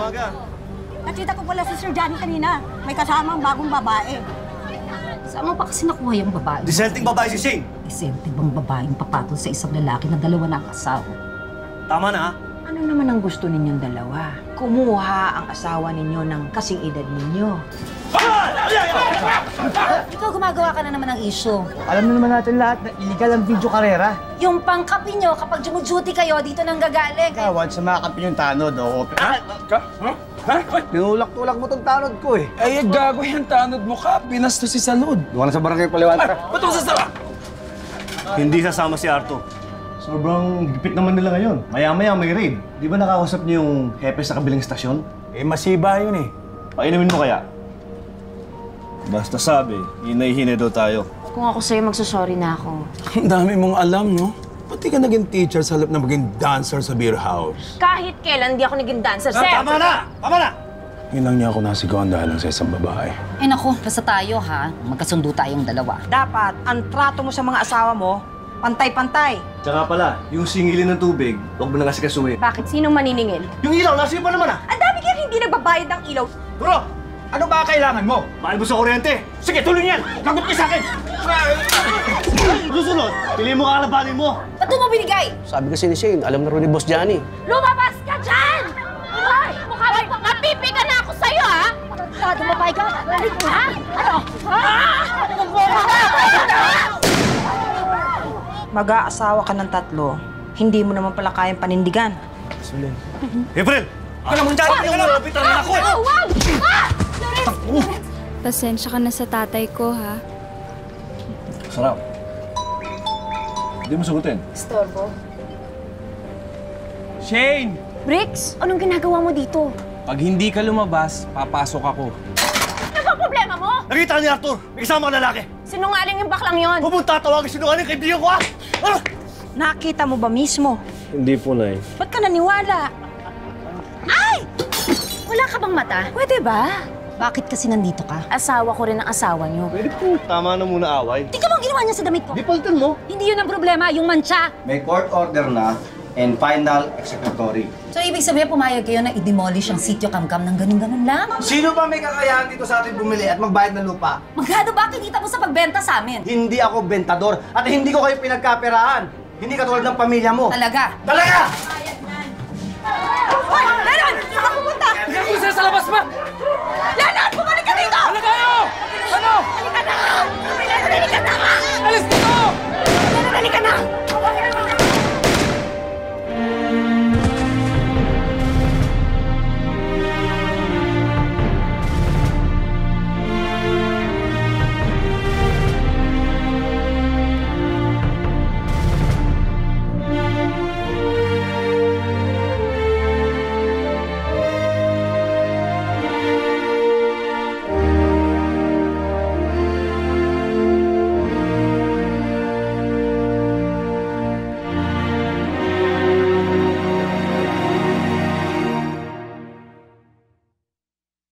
umaga. Nakita ko pala si Sir Johnny kanina. May kasamang bagong babae. Saan mo pa kasi nakuha yung babae? Dissenting babae si Shane. Dissenting bang babaeng papatol sa isang lalaki na dalawa na ang asawa? Tama na, ha? Ano naman ang gusto ninyong dalawa? Kumuha ang asawa ninyo ng kasing edad ninyo. Ikaw gumagawa ka na naman ng issue. Alam na naman natin lahat na illegal ang video karera. Yung pangkapi nyo, kapag duty kayo, dito nang gagaling. Kawad sa mga kampi yung tanod, o... Ha? Tinulak-tulak mo tong tanod ko eh. Ay, gago yung tanod mo ka. Binastos si Salud. Doon na sa barangay Paliwan. Ba't mo sasama? Hindi sasama si Arto. Sobrang gipit naman nila ngayon. Maya-maya may raid. Di ba nakausap niyo yung hepe sa kabilang estasyon? Eh, masiba yun eh. Painumin mo kaya? Basta sabi, hinay-hinay daw tayo. Kung ako sa'yo, magsusorry na ako. Ang dami mong alam, no? Pati ka naging teacher sa halip na maging dancer sa beer house. Kahit kailan, di ako naging dancer, sir! Tama na! Tama na! Yun lang niya ako nasigawan dahil lang sa isang babae. Eh naku, basta tayo ha. Magkasundo tayong dalawa. Dapat, ang trato mo sa mga asawa mo, pantay-pantay. Tsaka pala, yung singilin ng tubig, huwag mo na kasi kasuhin. Bakit? Sinong maniningil? Yung ilaw, nasa iyo pa naman ah! Ang dami kaya hindi nagbabayad ng ilaw. Bro! Ano ba kailangan mo? Mahal mo sa kuryente! Sige, tuloy niyan! Lagot ka sa akin! Susunod, piliin mo kakalabanin mo! Ba't mo binigay? Sabi kasi ni Shane, alam na rin ni Boss Johnny. Lumabas ka dyan! Ay! Mukha mo, napipiga na ako sa'yo, ha? Dumabay ka? Ha? Ano? Mag-aasawa ka ng tatlo, hindi mo naman pala kayang panindigan. April! Ako lang mong dyan! Hindi ka na! Lapitan na ako eh! Wow! Pasensya ka na sa tatay ko, ha? Sarap. Hindi mo sagutin. Storbo. Shane! Briggs, anong ginagawa mo dito? Pag hindi ka lumabas, papasok ako. Ano ba problema mo? Nakita ni Arthur! May kasama ang lalaki! Sinungaling yung baklang yon. Pupunta, tawagin sinungaling kaibigan ko ah! Ano? Nakita mo ba mismo? Hindi po, Nay. Ba't ka naniwala? Ay! Wala ka bang mata? Pwede ba? Bakit kasi nandito ka? Asawa ko rin ang asawa niyo. Pwede po. Tama na muna away. Tingnan mo ang ginawa niya sa damit ko. Di palitan mo. Hindi yun ang problema, yung mancha. May court order na and final executory. So, ibig sabihin, pumayag kayo na i-demolish ang sitio Kamkam ng ganun-ganun lang? Sino ba may kakayahan dito sa atin bumili at magbayad ng lupa? Magkano ba kinita mo sa pagbenta sa amin? Hindi ako bentador at hindi ko kayo pinagkaperahan. Hindi katulad ng pamilya mo. Talaga? Talaga!